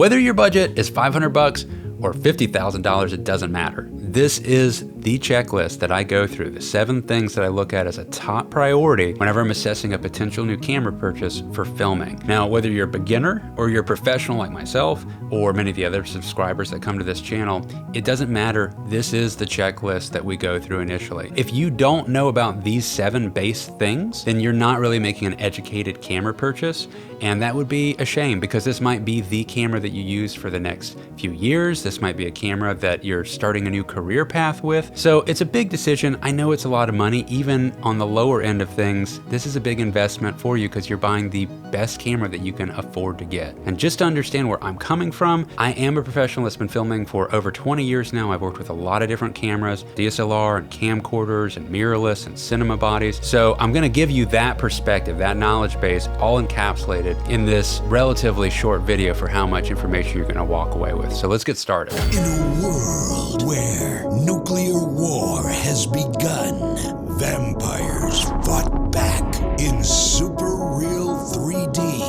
Whether your budget is 500 bucks or $50,000, it doesn't matter. This is the checklist that I go through, the 7 things that I look at as a top priority whenever I'm assessing a potential new camera purchase for filming. Now, whether you're a beginner or you're a professional like myself, or many of the other subscribers that come to this channel, it doesn't matter. This is the checklist that we go through initially. If you don't know about these 7 base things, then you're not really making an educated camera purchase, and that would be a shame because this might be the camera that you use for the next few years. This might be a camera that you're starting a new career path with. So it's a big decision. I know it's a lot of money. Even on the lower end of things, this is a big investment for you because you're buying the best camera that you can afford to get. And just to understand where I'm coming from, I am a professional that's been filming for over 20 years now. I've worked with a lot of different cameras, DSLR and camcorders and mirrorless and cinema bodies. So I'm gonna give you that perspective, that knowledge base, all encapsulated in this relatively short video for how much information you're gonna walk away with. So let's get started. In a world where nuclear war has begun, vampires fought back in super real 3D.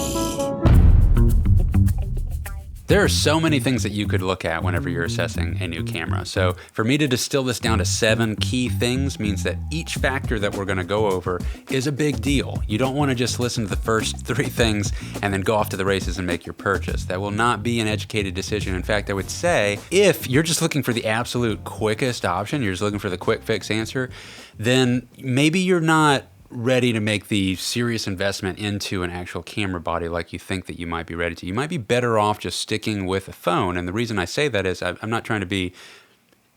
There are so many things that you could look at whenever you're assessing a new camera. So for me to distill this down to 7 key things means that each factor that we're gonna go over is a big deal. You don't wanna just listen to the first 3 things and then go off to the races and make your purchase. That will not be an educated decision. In fact, I would say if you're just looking for the absolute quickest option, you're just looking for the quick fix answer, then maybe you're not ready to make the serious investment into an actual camera body like you think that you might be ready to. You might be better off just sticking with a phone. And the reason I say that is I'm not trying to be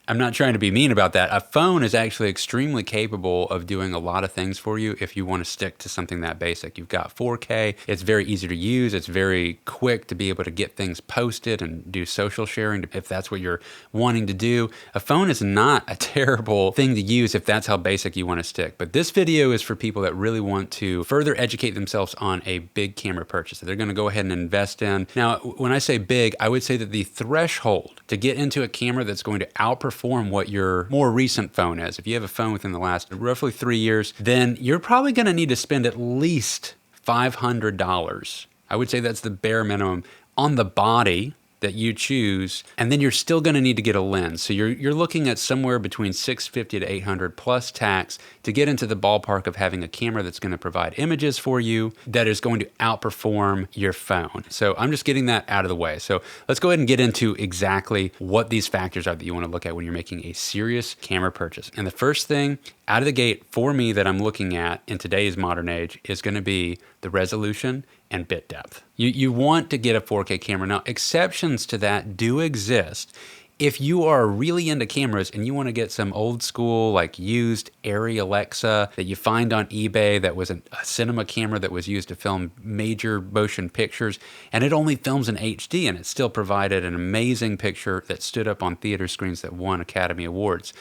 mean about that. A phone is actually extremely capable of doing a lot of things for you if you want to stick to something that basic. You've got 4K, it's very easy to use, it's very quick to be able to get things posted and do social sharing if that's what you're wanting to do. A phone is not a terrible thing to use if that's how basic you want to stick. But this video is for people that really want to further educate themselves on a big camera purchase that they're going to go ahead and invest in. Now, when I say big, I would say that the threshold to get into a camera that's going to outperform what your more recent phone is. If you have a phone within the last roughly 3 years, then you're probably going to need to spend at least $500. I would say that's the bare minimum on the body that you choose, and then you're still going to need to get a lens. So you're looking at somewhere between $650 to $800 plus tax to get into the ballpark of having a camera that's going to provide images for you that is going to outperform your phone. So I'm just getting that out of the way. So let's go ahead and get into exactly what these factors are that you want to look at when you're making a serious camera purchase. And the first thing out of the gate for me that I'm looking at in today's modern age is going to be the resolution and bit depth. You want to get a 4K camera. Now, exceptions to that do exist. If you are really into cameras and you want to get some old school, like used Arri Alexa that you find on eBay that was a cinema camera that was used to film major motion pictures, and it only films in HD and it still provided an amazing picture that stood up on theater screens that won Academy Awards,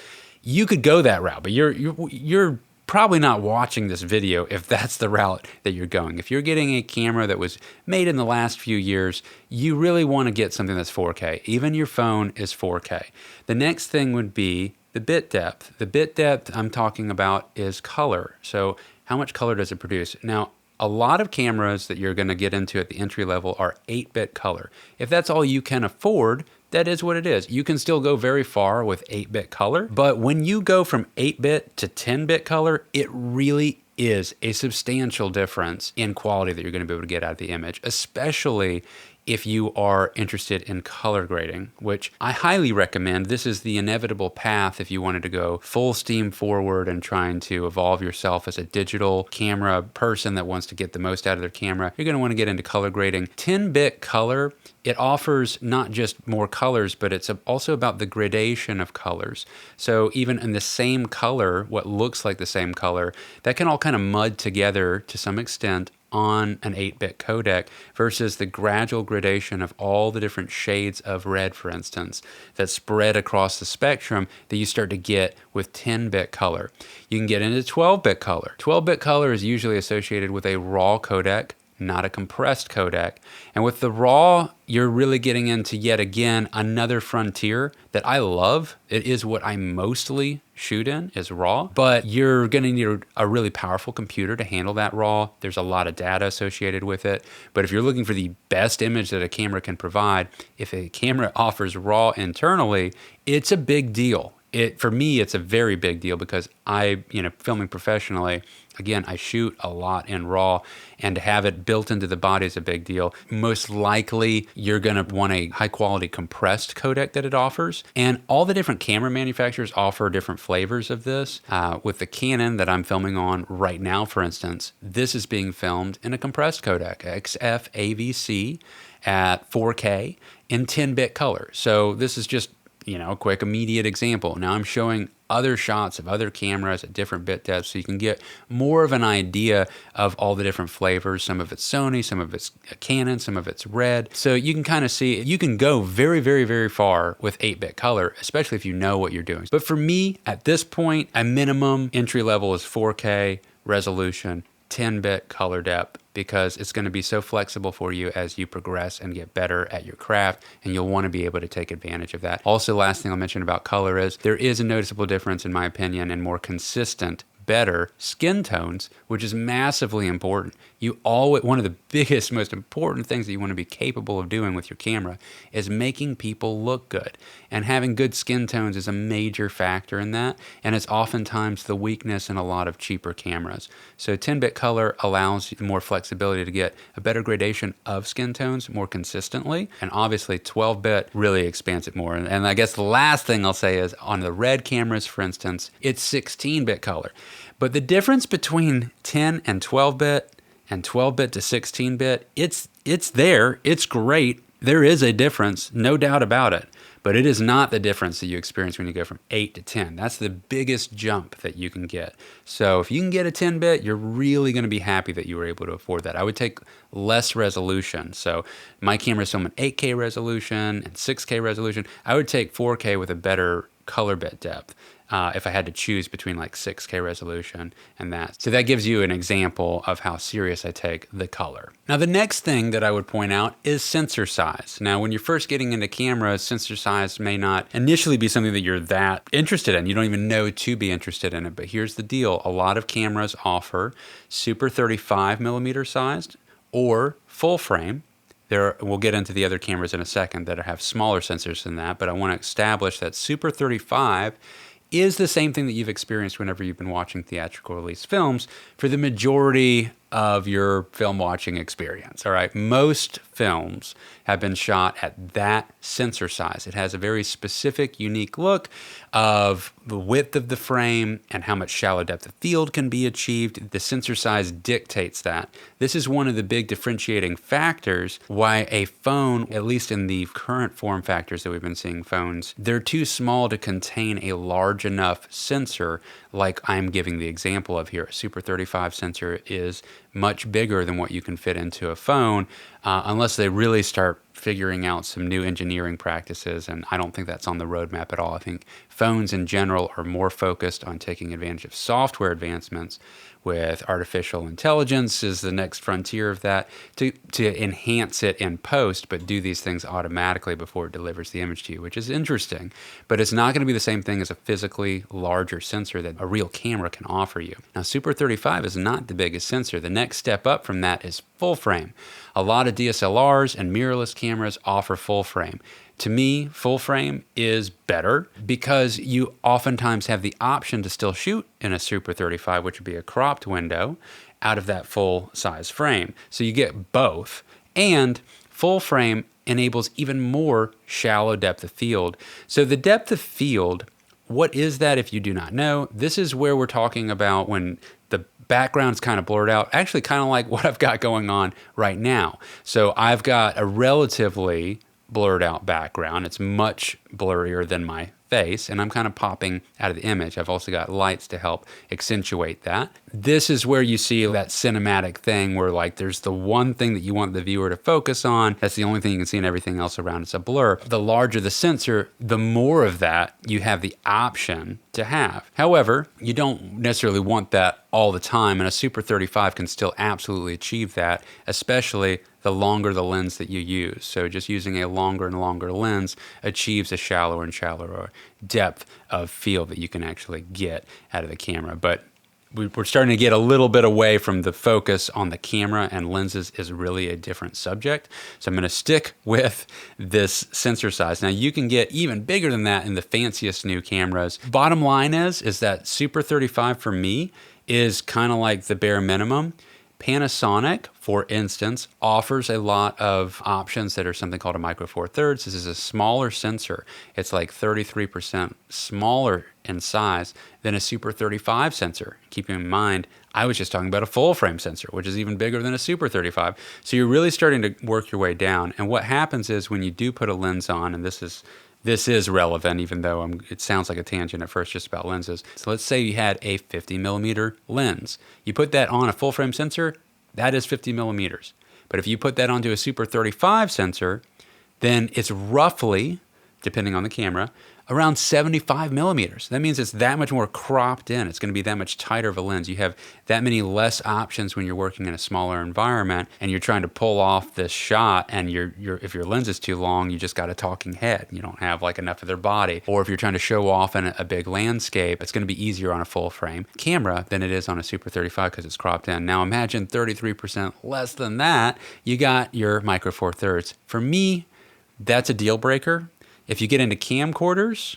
you could go that route, but you're probably not watching this video if that's the route that you're going. If you're getting a camera that was made in the last few years, you really want to get something that's 4K. Even your phone is 4K. The next thing would be the bit depth. The bit depth I'm talking about is color. So how much color does it produce? Now, a lot of cameras that you're going to get into at the entry level are 8-bit color. If that's all you can afford, that is what it is. You can still go very far with 8-bit color, but when you go from 8-bit to 10-bit color, it really is a substantial difference in quality that you're going to be able to get out of the image, especially if you are interested in color grading, which I highly recommend. This is the inevitable path if you wanted to go full steam forward and trying to evolve yourself as a digital camera person that wants to get the most out of their camera. You're going to want to get into color grading. 10-bit color, it offers not just more colors, but it's also about the gradation of colors. So even in the same color, what looks like the same color, that can all kind of mud together to some extent on an 8-bit codec versus the gradual gradation of all the different shades of red, for instance, that spread across the spectrum that you start to get with 10-bit color. You can get into 12-bit color. 12-bit color is usually associated with a RAW codec, not a compressed codec. And with the RAW, you're really getting into, yet again, another frontier that I love. It is what I mostly shoot in, is RAW, but you're going to need a really powerful computer to handle that RAW. There's a lot of data associated with it. But if you're looking for the best image that a camera can provide, if a camera offers RAW internally, it's a big deal. For me, it's a very big deal because filming professionally, again, I shoot a lot in RAW, and to have it built into the body is a big deal. Most likely, you're going to want a high-quality compressed codec that it offers, and all the different camera manufacturers offer different flavors of this. With the Canon that I'm filming on right now, for instance, this is being filmed in a compressed codec, XF AVC at 4K in 10-bit color. So this is just a quick immediate example. Now I'm showing other shots of other cameras at different bit depths so you can get more of an idea of all the different flavors. Some of it's Sony, some of it's Canon, some of it's Red. So you can kind of see, you can go very, very, very far with 8-bit color, especially if you know what you're doing. But for me, at this point, a minimum entry level is 4K resolution, 10-bit color depth, because it's going to be so flexible for you as you progress and get better at your craft, and you'll want to be able to take advantage of that. Also, last thing I'll mention about color is there is a noticeable difference, in my opinion, in more consistent, better skin tones, which is massively important. One of the biggest, most important things that you want to be capable of doing with your camera is making people look good. And having good skin tones is a major factor in that, and it's oftentimes the weakness in a lot of cheaper cameras. So 10-bit color allows more flexibility to get a better gradation of skin tones more consistently, and obviously 12-bit really expands it more. And I guess the last thing I'll say is on the Red cameras, for instance, it's 16-bit color. But the difference between 10 and 12-bit and 12-bit to 16-bit, it's there. It's great. There is a difference, no doubt about it. But it is not the difference that you experience when you go from 8 to 10. That's the biggest jump that you can get. So if you can get a 10-bit, you're really going to be happy that you were able to afford that. I would take less resolution. So my camera is filming 8K resolution and 6K resolution. I would take 4K with a better color bit depth. If I had to choose between like 6K resolution and that. So that gives you an example of how serious I take the color. Now the next thing that I would point out is sensor size. Now when you're first getting into cameras, sensor size may not initially be something that you're that interested in. You don't even know to be interested in it, but here's the deal. A lot of cameras offer super 35mm sized or full frame. We'll get into the other cameras in a second that have smaller sensors than that, but I want to establish that super 35 is the same thing that you've experienced whenever you've been watching theatrical release films for the majority of your film watching experience. All right, most films have been shot at that sensor size. It has a very specific, unique look of the width of the frame and how much shallow depth of field can be achieved. The sensor size dictates that. This is one of the big differentiating factors why a phone, at least in the current form factors that we've been seeing phones, they're too small to contain a large enough sensor like I'm giving the example of here. A Super 35 sensor is much bigger than what you can fit into a phone, unless they really start figuring out some new engineering practices, and I don't think that's on the roadmap at all. I think phones in general are more focused on taking advantage of software advancements, with artificial intelligence is the next frontier of that, to enhance it in post, but do these things automatically before it delivers the image to you, which is interesting. But it's not going to be the same thing as a physically larger sensor that a real camera can offer you. Now, Super 35 is not the biggest sensor. The next step up from that is full frame. A lot of DSLRs and mirrorless cameras offer full frame. To me, full frame is better because you oftentimes have the option to still shoot in a Super 35, which would be a cropped window, out of that full size frame. So you get both. And full frame enables even more shallow depth of field. So the depth of field, what is that if you do not know? This is where we're talking about when the background's kind of blurred out, actually kind of like what I've got going on right now. So I've got a relatively blurred out background. It's much blurrier than my face, and I'm kind of popping out of the image. I've also got lights to help accentuate that. This is where you see that cinematic thing where like there's the one thing that you want the viewer to focus on. That's the only thing you can see, and everything else around is a blur. The larger the sensor, the more of that you have the option to have. However, you don't necessarily want that all the time, and a Super 35 can still absolutely achieve that, especially the longer the lens that you use. So just using a longer and longer lens achieves a shallower and shallower depth of field that you can actually get out of the camera. But we're starting to get a little bit away from the focus on the camera, and lenses is really a different subject. So I'm going to stick with this sensor size. Now you can get even bigger than that in the fanciest new cameras. Bottom line is that Super 35 for me is kind of like the bare minimum. Panasonic, for instance, offers a lot of options that are something called a Micro Four Thirds. This is a smaller sensor. It's like 33% smaller in size than a Super 35 sensor. Keeping in mind, I was just talking about a full frame sensor, which is even bigger than a Super 35. So you're really starting to work your way down. And what happens is when you do put a lens on, and this is relevant, even though it sounds like a tangent at first just about lenses. So let's say you had a 50 millimeter lens. You put that on a full frame sensor, that is 50 millimeters. But if you put that onto a Super 35 sensor, then it's roughly, depending on the camera, around 75 millimeters. That means it's that much more cropped in. It's going to be that much tighter of a lens. You have that many less options when you're working in a smaller environment and you're trying to pull off this shot, and if your lens is too long, you just got a talking head. You don't have like enough of their body. Or if you're trying to show off in a big landscape, it's going to be easier on a full frame camera than it is on a Super 35 because it's cropped in. Now imagine 33% less than that, you got your Micro Four Thirds. For me, that's a deal breaker. If you get into camcorders,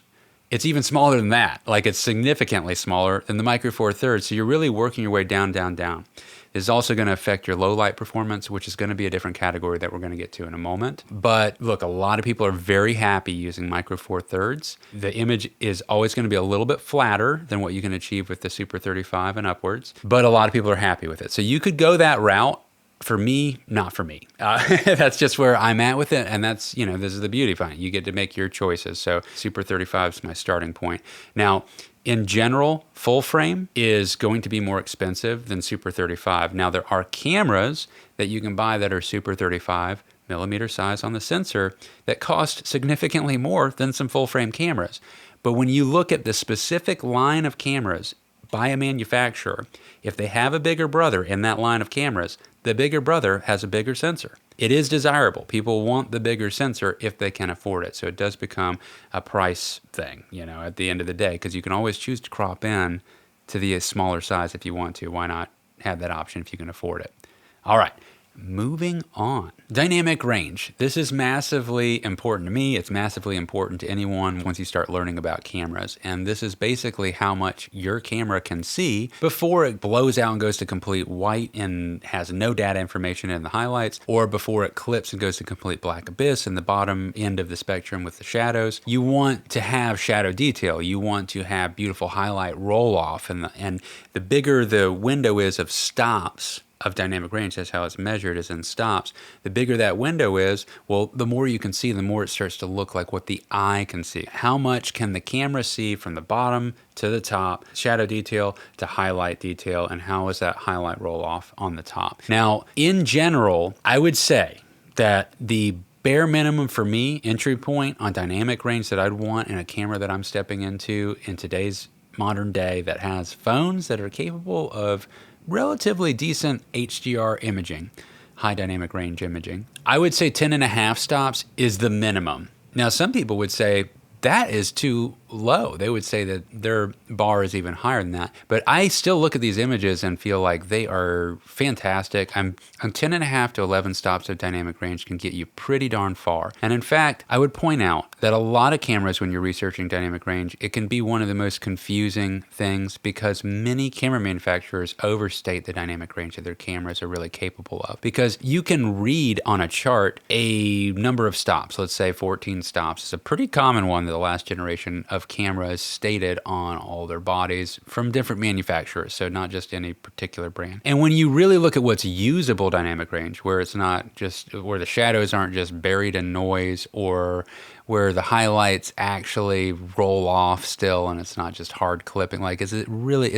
it's even smaller than that. Like it's significantly smaller than the Micro Four Thirds. So you're really working your way down, down, down. This is also going to affect your low light performance, which is going to be a different category that we're going to get to in a moment. But look, a lot of people are very happy using Micro Four Thirds. The image is always going to be a little bit flatter than what you can achieve with the Super 35 and upwards. But a lot of people are happy with it. So you could go that route. For me, not for me. That's just where I'm at with it. And that's, this is the beauty of it. You get to make your choices. So Super 35 is my starting point. Now, in general, full frame is going to be more expensive than Super 35. Now, there are cameras that you can buy that are Super 35 millimeter size on the sensor that cost significantly more than some full frame cameras. But when you look at the specific line of cameras by a manufacturer, if they have a bigger brother in that line of cameras, the bigger brother has a bigger sensor. It is desirable. People want the bigger sensor if they can afford it. So it does become a price thing, at the end of the day, because you can always choose to crop in to the smaller size if you want to. Why not have that option if you can afford it? All right. Moving on. Dynamic range. This is massively important to me. It's massively important to anyone once you start learning about cameras. And this is basically how much your camera can see before it blows out and goes to complete white and has no data information in the highlights, or before it clips and goes to complete black abyss in the bottom end of the spectrum with the shadows. You want to have shadow detail. You want to have beautiful highlight roll off. And the bigger the window is of stops of dynamic range, that's how it's measured, is in stops. The bigger that window is, well, the more you can see, the more it starts to look like what the eye can see. How much can the camera see from the bottom to the top, shadow detail to highlight detail, and how is that highlight roll off on the top? Now, in general, I would say that the bare minimum for me, entry point on dynamic range that I'd want in a camera that I'm stepping into in today's modern day that has phones that are capable of relatively decent HDR imaging, high dynamic range imaging, I would say 10.5 stops is the minimum. Now, some people would say that is too low. They would say that their bar is even higher than that. But I still look at these images and feel like they are fantastic. I'm 10.5 to 11 stops of dynamic range can get you pretty darn far. And in fact, I would point out that a lot of cameras, when you're researching dynamic range, it can be one of the most confusing things because many camera manufacturers overstate the dynamic range that their cameras are really capable of. Because you can read on a chart a number of stops, let's say 14 stops. It's a pretty common one, the last generation of cameras stated on all their bodies from different manufacturers, so not just any particular brand. And when you really look at what's usable dynamic range, where it's not just, where the shadows aren't just buried in noise, or where the highlights actually roll off still and it's not just hard clipping, like, is it really,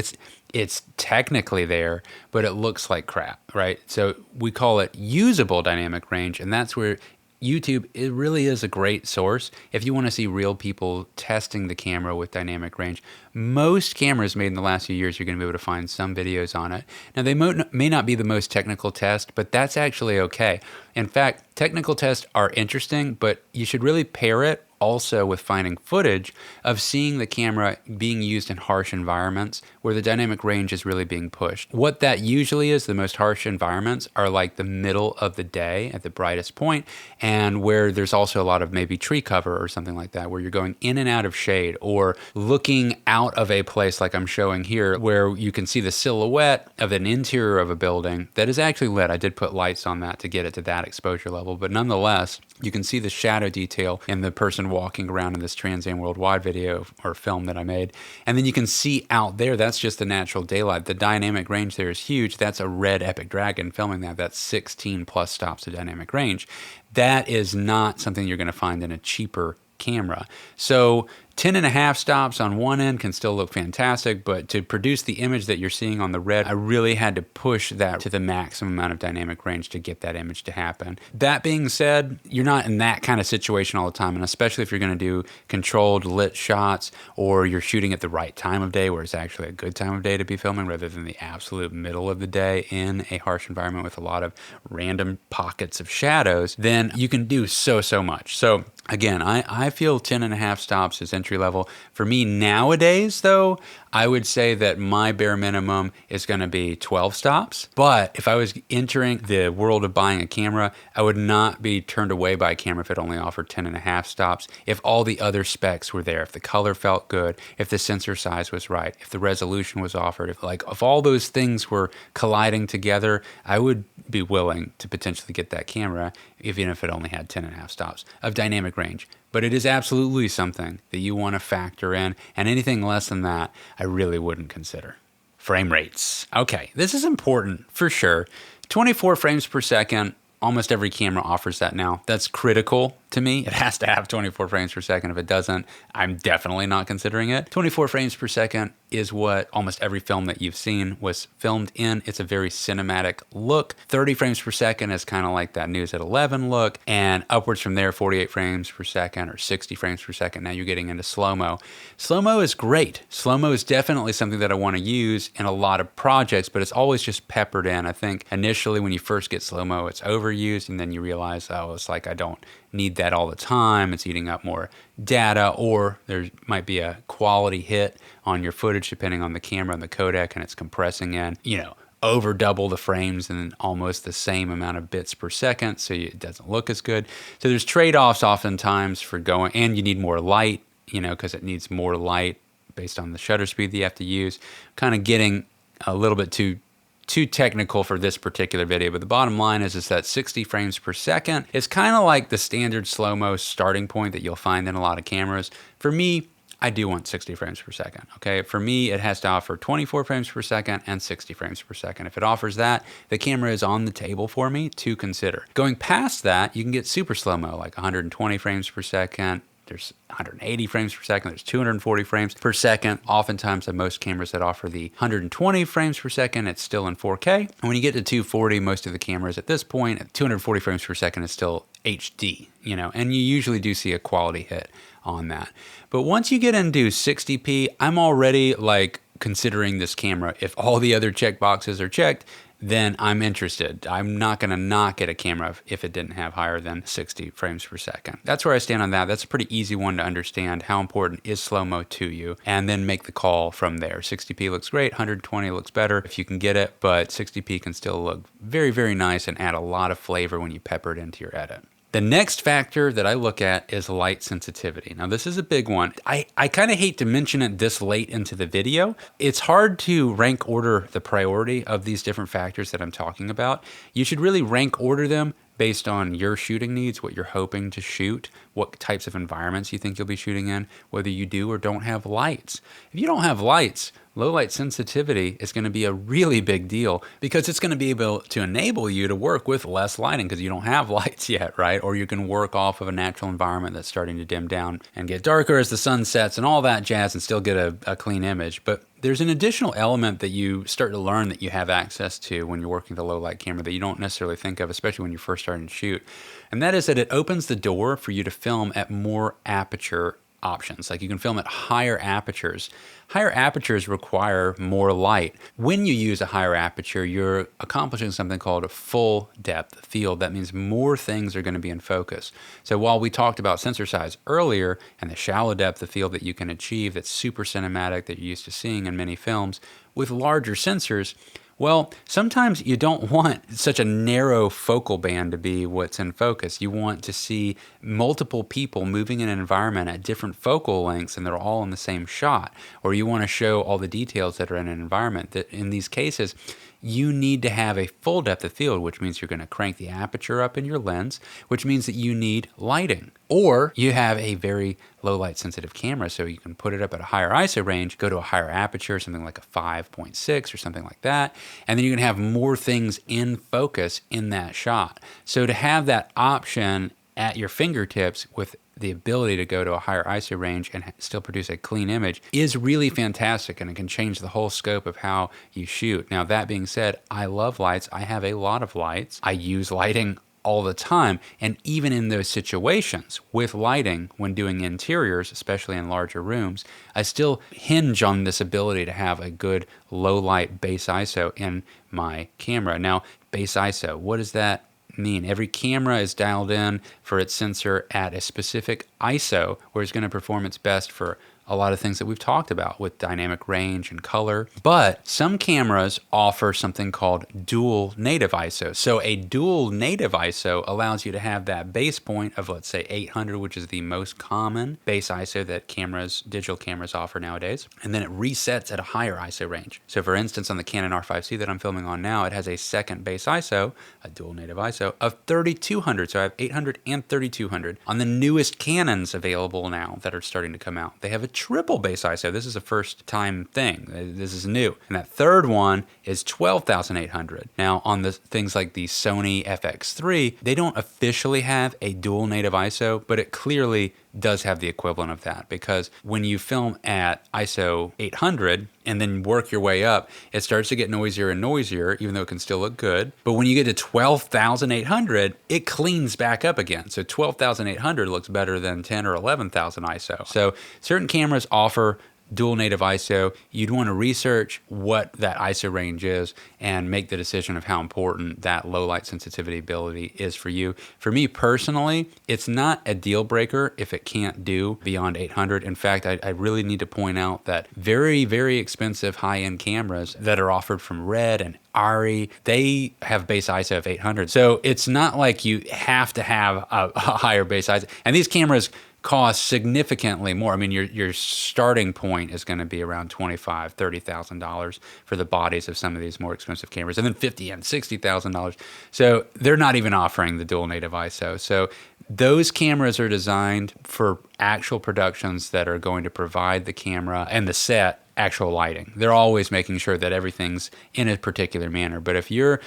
it's technically there, but it looks like crap, right? So we call it usable dynamic range, and that's where YouTube, it really is a great source if you want to see real people testing the camera with dynamic range. Most cameras made in the last few years, you're going to be able to find some videos on it. Now, they may not be the most technical test, but that's actually okay. In fact, technical tests are interesting, but you should really pair it also with finding footage of seeing the camera being used in harsh environments where the dynamic range is really being pushed. What that usually is, the most harsh environments are like the middle of the day at the brightest point, and where there's also a lot of maybe tree cover or something like that, where you're going in and out of shade, or looking out of a place like I'm showing here, where you can see the silhouette of an interior of a building that is actually lit. I did put lights on that to get it to that exposure level, but nonetheless, you can see the shadow detail in the person walking around in this Trans-Am Worldwide video or film that I made. And then you can see out there, that's just the natural daylight. The dynamic range there is huge. That's a red Epic Dragon filming that. That's 16 plus stops of dynamic range. That is not something you're going to find in a cheaper camera. So 10.5 stops on one end can still look fantastic, but to produce the image that you're seeing on the red, I really had to push that to the maximum amount of dynamic range to get that image to happen. That being said, you're not in that kind of situation all the time, and especially if you're going to do controlled lit shots, or you're shooting at the right time of day where it's actually a good time of day to be filming rather than the absolute middle of the day in a harsh environment with a lot of random pockets of shadows, then you can do so much. So again, I feel 10.5 stops is entry level. For me nowadays, though, I would say that my bare minimum is going to be 12 stops. But if I was entering the world of buying a camera, I would not be turned away by a camera if it only offered 10.5 stops. If all the other specs were there, if the color felt good, if the sensor size was right, if the resolution was offered, if all those things were colliding together, I would be willing to potentially get that camera, even if it only had 10.5 stops of dynamic range. But it is absolutely something that you want to factor in, and anything less than that, I really wouldn't consider. Frame rates. Okay, this is important for sure. 24 frames per second, almost every camera offers that now. That's critical to me. It has to have 24 frames per second. If it doesn't, I'm definitely not considering it. 24 frames per second is what almost every film that you've seen was filmed in. It's a very cinematic look. 30 frames per second is kind of like that News at 11 look, and upwards from there, 48 frames per second or 60 frames per second. Now you're getting into slow-mo. Slow-mo is great. Slow-mo is definitely something that I want to use in a lot of projects, but it's always just peppered in. I think initially when you first get slow-mo, it's overused, and then you realize, oh, it's like I don't need that all the time. It's eating up more data, or there might be a quality hit on your footage depending on the camera and the codec, and it's compressing in, over double the frames and almost the same amount of bits per second, so it doesn't look as good. So there's trade-offs oftentimes for going, and you need more light, because it needs more light based on the shutter speed that you have to use. Kind of getting a little bit too technical for this particular video, but the bottom line is that 60 frames per second is kind of like the standard slow-mo starting point that you'll find in a lot of cameras. For me, I do want 60 frames per second, okay? For me, it has to offer 24 frames per second and 60 frames per second. If it offers that, the camera is on the table for me to consider. Going past that, you can get super slow-mo, like 120 frames per second, there's 180 frames per second, there's 240 frames per second. Oftentimes, on most cameras that offer the 120 frames per second, it's still in 4K. And when you get to 240, most of the cameras at this point, at 240 frames per second is still HD, and you usually do see a quality hit on that. But once you get into 60p, I'm already considering this camera. If all the other check boxes are checked, then I'm interested. I'm not going to not get a camera if it didn't have higher than 60 frames per second. That's where I stand on that. That's a pretty easy one to understand. How important is slow-mo to you? And then make the call from there. 60p looks great. 120 looks better if you can get it, but 60p can still look very, very nice and add a lot of flavor when you pepper it into your edit. The next factor that I look at is light sensitivity. Now, this is a big one. I kind of hate to mention it this late into the video. It's hard to rank order the priority of these different factors that I'm talking about. You should really rank order them based on your shooting needs, what you're hoping to shoot, what types of environments you think you'll be shooting in, whether you do or don't have lights. If you don't have lights, low light sensitivity is going to be a really big deal because it's going to be able to enable you to work with less lighting because you don't have lights yet, right? Or you can work off of a natural environment that's starting to dim down and get darker as the sun sets and all that jazz and still get a clean image. But there's an additional element that you start to learn that you have access to when you're working with a low light camera that you don't necessarily think of, especially when you're first starting to shoot. And that is that it opens the door for you to film at more aperture options. Like you can film at higher apertures. Higher apertures require more light. When you use a higher aperture, you're accomplishing something called a full depth field. That means more things are going to be in focus. So while we talked about sensor size earlier and the shallow depth of field that you can achieve that's super cinematic that you're used to seeing in many films, with larger sensors, well, sometimes you don't want such a narrow focal band to be what's in focus. You want to see multiple people moving in an environment at different focal lengths and they're all in the same shot. Or you want to show all the details that are in an environment. That in these cases, you need to have a full depth of field, which means you're going to crank the aperture up in your lens, which means that you need lighting. Or you have a very low light sensitive camera, so you can put it up at a higher ISO range, go to a higher aperture, something like a 5.6 or something like that, and then you can have more things in focus in that shot. So to have that option at your fingertips with the ability to go to a higher ISO range and still produce a clean image is really fantastic, and it can change the whole scope of how you shoot. Now, that being said, I love lights. I have a lot of lights. I use lighting all the time, and even in those situations with lighting when doing interiors, especially in larger rooms, I still hinge on this ability to have a good low light base ISO in my camera. Now, base ISO, what does that mean? Every camera is dialed in for its sensor at a specific ISO where it's going to perform its best for a lot of things that we've talked about with dynamic range and color. But some cameras offer something called dual native ISO. So a dual native ISO allows you to have that base point of, let's say, 800, which is the most common base ISO that digital cameras offer nowadays. And then it resets at a higher ISO range. So for instance, on the Canon R5C that I'm filming on now, it has a second base ISO, a dual native ISO, of 3200. So I have 800 and 3200. On the newest Canons available now that are starting to come out, they have a triple base ISO. This is a first time thing. This is new. And that third one is 12,800. Now on the things like the Sony FX3, they don't officially have a dual native ISO, but it clearly does have the equivalent of that, because when you film at ISO 800 and then work your way up, it starts to get noisier and noisier, even though it can still look good. But when you get to 12,800, it cleans back up again. So 12,800 looks better than 10 or 11,000 ISO. So certain cameras offer dual native ISO. You'd want to research what that ISO range is and make the decision of how important that low light sensitivity ability is for you. For me personally, it's not a deal breaker if it can't do beyond 800. In fact, I really need to point out that very, very expensive high-end cameras that are offered from Red and Ari, they have base ISO of 800. So it's not like you have to have a higher base ISO. And these cameras cost significantly more. I mean, your starting point is going to be around $25,000, $30,000 for the bodies of some of these more expensive cameras, and then $50,000 and $60,000. So they're not even offering the dual native ISO. So those cameras are designed for actual productions that are going to provide the camera and the set actual lighting. They're always making sure that everything's in a particular manner. But if you're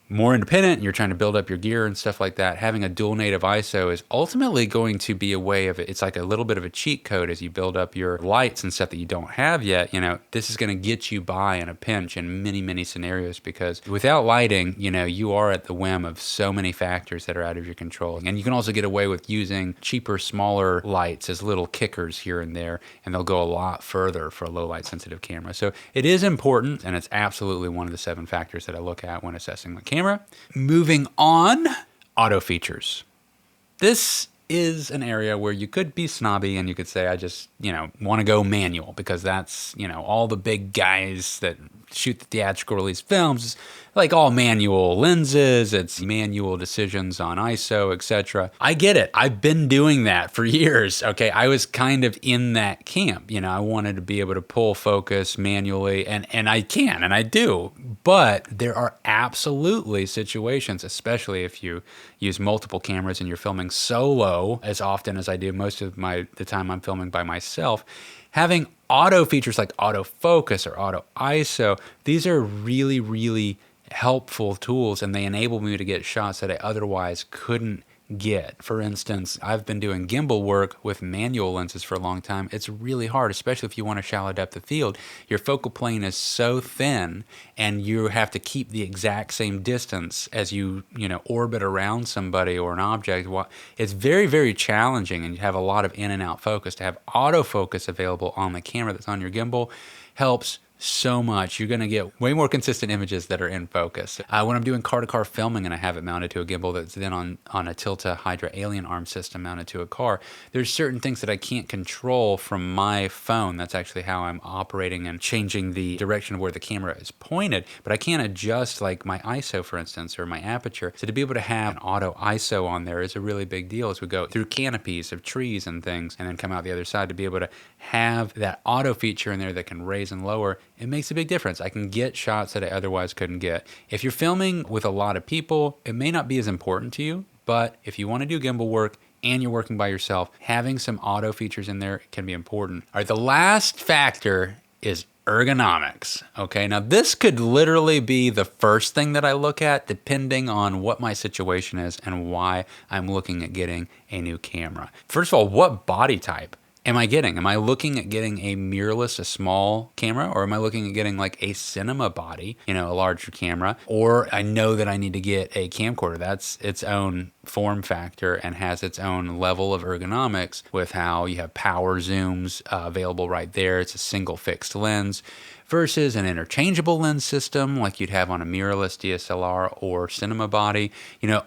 more independent and you're trying to build up your gear and stuff like that, having a dual native ISO is ultimately going to be a way of it. It's like a little bit of a cheat code as you build up your lights and stuff that you don't have yet. You know, this is going to get you by in a pinch in many, many scenarios, because without lighting, you know, you are at the whim of so many factors that are out of your control. And you can also get away with using cheaper, smaller lights as little kickers here and there, and they'll go a lot further for a low light sensitive camera. So it is important, and it's absolutely one of the 7 factors that I look at when assessing the camera. Moving on, auto features. This is an area where you could be snobby and you could say, I just, want to go manual because that's, all the big guys that shoot the theatrical release films, like all manual lenses, it's manual decisions on ISO, etc. I get it. I've been doing that for years. Okay. I was kind of in that camp. I wanted to be able to pull focus manually, and I can, and I do. But there are absolutely situations, especially if you use multiple cameras and you're filming solo as often as I do most of the time I'm filming by myself, having auto features like autofocus or auto ISO, these are really, really helpful tools, and they enable me to get shots that I otherwise couldn't get. For instance, I've been doing gimbal work with manual lenses for a long time. It's really hard, especially if you want a shallow depth of field. Your focal plane is so thin, and you have to keep the exact same distance as you orbit around somebody or an object. It's very, very challenging, and you have a lot of in and out focus. To have autofocus available on the camera that's on your gimbal helps so much. You're going to get way more consistent images that are in focus. When I'm doing car-to-car filming and I have it mounted to a gimbal that's then on a Tilta Hydra Alien arm system mounted to a car, there's certain things that I can't control from my phone. That's actually how I'm operating and changing the direction of where the camera is pointed, but I can't adjust like my ISO, for instance, or my aperture. So to be able to have an auto ISO on there is a really big deal as we go through canopies of trees and things and then come out the other side. To be able to have that auto feature in there that can raise and lower, it makes a big difference. I can get shots that I otherwise couldn't get. If you're filming with a lot of people, it may not be as important to you, but if you want to do gimbal work and you're working by yourself, having some auto features in there can be important. All right, the last factor is ergonomics. Okay, now this could literally be the first thing that I look at depending on what my situation is and why I'm looking at getting a new camera. First of all, what body type am I getting? Am I looking at getting a mirrorless, a small camera, or am I looking at getting like a cinema body, a larger camera? Or I know that I need to get a camcorder. That's its own form factor and has its own level of ergonomics with how you have power zooms available right there. It's a single fixed lens versus an interchangeable lens system like you'd have on a mirrorless DSLR or cinema body.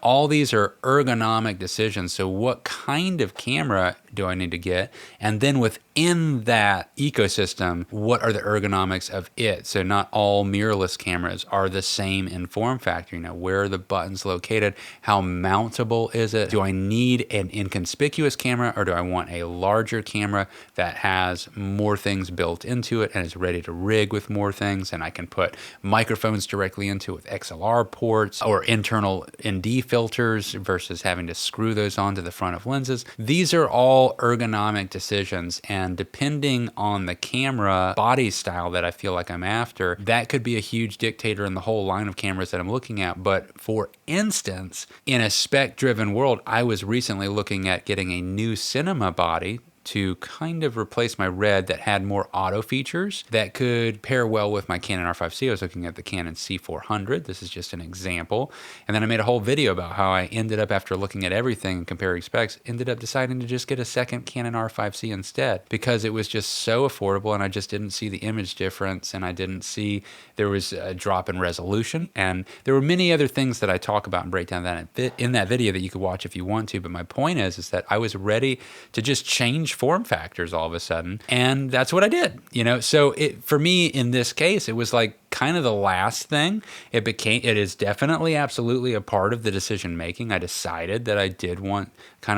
All these are ergonomic decisions. So what kind of camera do I need to get? And then within that ecosystem, what are the ergonomics of it? So not all mirrorless cameras are the same in form factor. Where are the buttons located? How mountable is it? Do I need an inconspicuous camera, or do I want a larger camera that has more things built into it and is ready to rig with more things, and I can put microphones directly into it with XLR ports or internal ND filters versus having to screw those onto the front of lenses? These are all ergonomic decisions, and depending on the camera body style that I feel like I'm after, that could be a huge dictator in the whole line of cameras that I'm looking at. But for instance, in a spec-driven world, I was recently looking at getting a new cinema body to kind of replace my Red that had more auto features that could pair well with my Canon R5C. I was looking at the Canon C400. This is just an example. And then I made a whole video about how I ended up, after looking at everything and comparing specs, ended up deciding to just get a second Canon R5C instead because it was just so affordable and I just didn't see the image difference, and I didn't see there was a drop in resolution. And there were many other things that I talk about and break down that in that video that you could watch if you want to. But my point is that I was ready to just change form factors all of a sudden, and that's what I did. So for me in this case, it was like kind of the last thing. It is definitely absolutely a part of the decision making. I decided that I did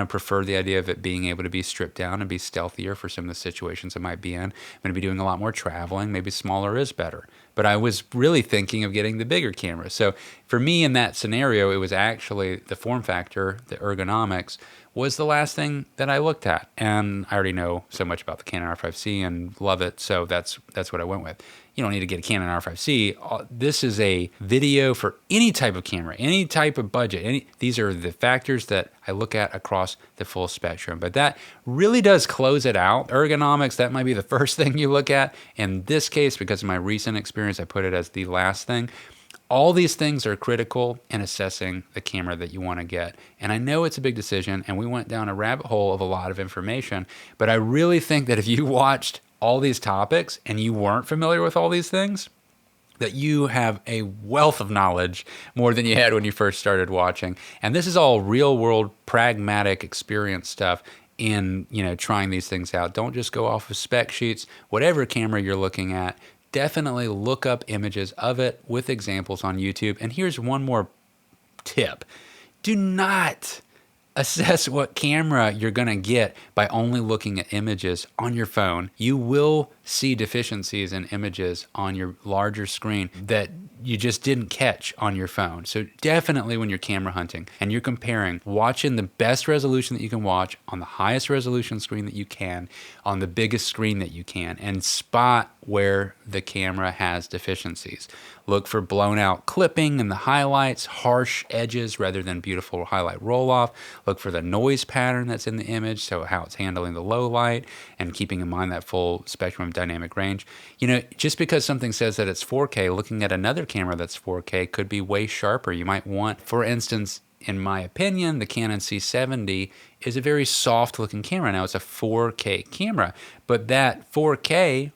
prefer the idea of it being able to be stripped down and be stealthier for some of the situations I might be in. I'm going to be doing a lot more traveling. Maybe smaller is better. But I was really thinking of getting the bigger camera. So for me in that scenario, it was actually the form factor, the ergonomics, was the last thing that I looked at. And I already know so much about the Canon R5C and love it, so that's what I went with. You don't need to get a Canon R5C. This is a video for any type of camera, any type of budget. These are the factors that I look at across the full spectrum. But that really does close it out. Ergonomics, that might be the first thing you look at. In this case, because of my recent experience, I put it as the last thing. All these things are critical in assessing the camera that you want to get. And I know it's a big decision, and we went down a rabbit hole of a lot of information, but I really think that if you watched all these topics and you weren't familiar with all these things, that you have a wealth of knowledge, more than you had when you first started watching. And this is all real world, pragmatic experience stuff in, trying these things out. Don't just go off of spec sheets. Whatever camera you're looking at, definitely look up images of it with examples on YouTube. And here's one more tip. Do not assess what camera you're going to get by only looking at images on your phone. You will see deficiencies in images on your larger screen that you just didn't catch on your phone. So definitely when you're camera hunting and you're comparing, watch in the best resolution that you can watch on the highest resolution screen that you can, on the biggest screen that you can, and spot where the camera has deficiencies. Look for blown out clipping in the highlights, harsh edges rather than beautiful highlight roll off. Look for the noise pattern that's in the image, so how it's handling the low light and keeping in mind that full spectrum of dynamic range. Just because something says that it's 4K, looking at another camera that's 4K could be way sharper. You might want, for instance, in my opinion, the Canon C70 is a very soft looking camera. Now it's a 4K camera, but that 4K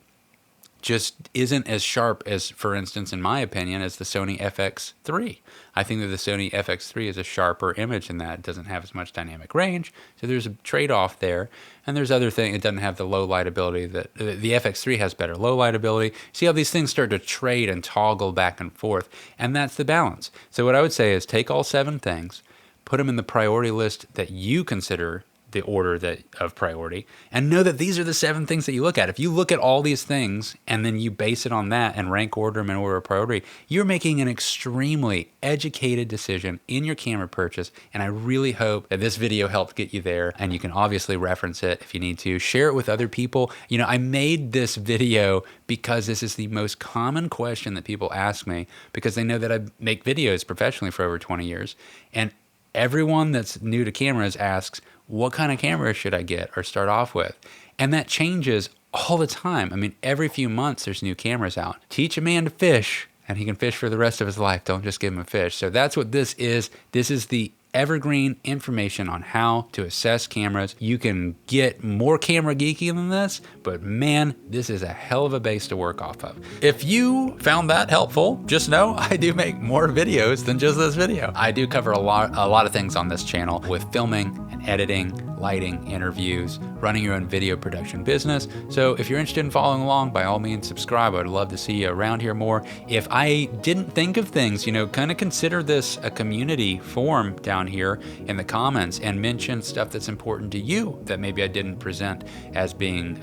just isn't as sharp as, for instance, in my opinion, as the Sony FX3. I think that the Sony FX3 is a sharper image in that it doesn't have as much dynamic range. So there's a trade-off there. And there's other things. It doesn't have the low light ability that the FX3 has. Better low light ability. See how these things start to trade and toggle back and forth. And that's the balance. So what I would say is take all 7 things, put them in the priority list that you consider the order of priority, and know that these are the 7 things that you look at. If you look at all these things and then you base it on that and rank order them in order of priority, you're making an extremely educated decision in your camera purchase. And I really hope that this video helped get you there, and you can obviously reference it if you need to. Share it with other people. I made this video because this is the most common question that people ask me, because they know that I make videos professionally for over 20 years. And everyone that's new to cameras asks, what kind of camera should I get or start off with? And that changes all the time. I mean, every few months there's new cameras out. Teach a man to fish and he can fish for the rest of his life. Don't just give him a fish. So that's what this is. This is the evergreen information on how to assess cameras. You can get more camera geeky than this, but man, this is a hell of a base to work off of. If you found that helpful, just know I do make more videos than just this video. I do cover a lot of things on this channel with filming and editing, lighting, interviews, running your own video production business. So if you're interested in following along, by all means subscribe. I'd love to see you around here more. If I didn't think of things, kind of consider this a community forum down here in the comments and mention stuff that's important to you that maybe I didn't present as being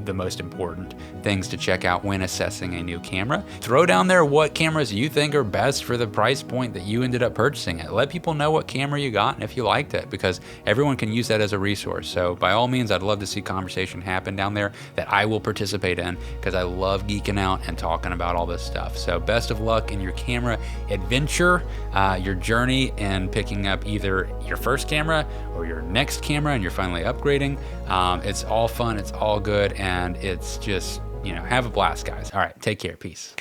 the most important things to check out when assessing a new camera. Throw down there what cameras you think are best for the price point that you ended up purchasing it. Let people know what camera you got and if you liked it, because everyone can use that as a resource. So by all means, I'd love to see conversation happen down there that I will participate in, because I love geeking out and talking about all this stuff. So best of luck in your camera adventure, your journey, and picking up either your first camera or your next camera and you're finally upgrading. It's all fun, it's all good, and it's just, have a blast, guys. All right, take care, peace.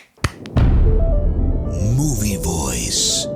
Movie Voice.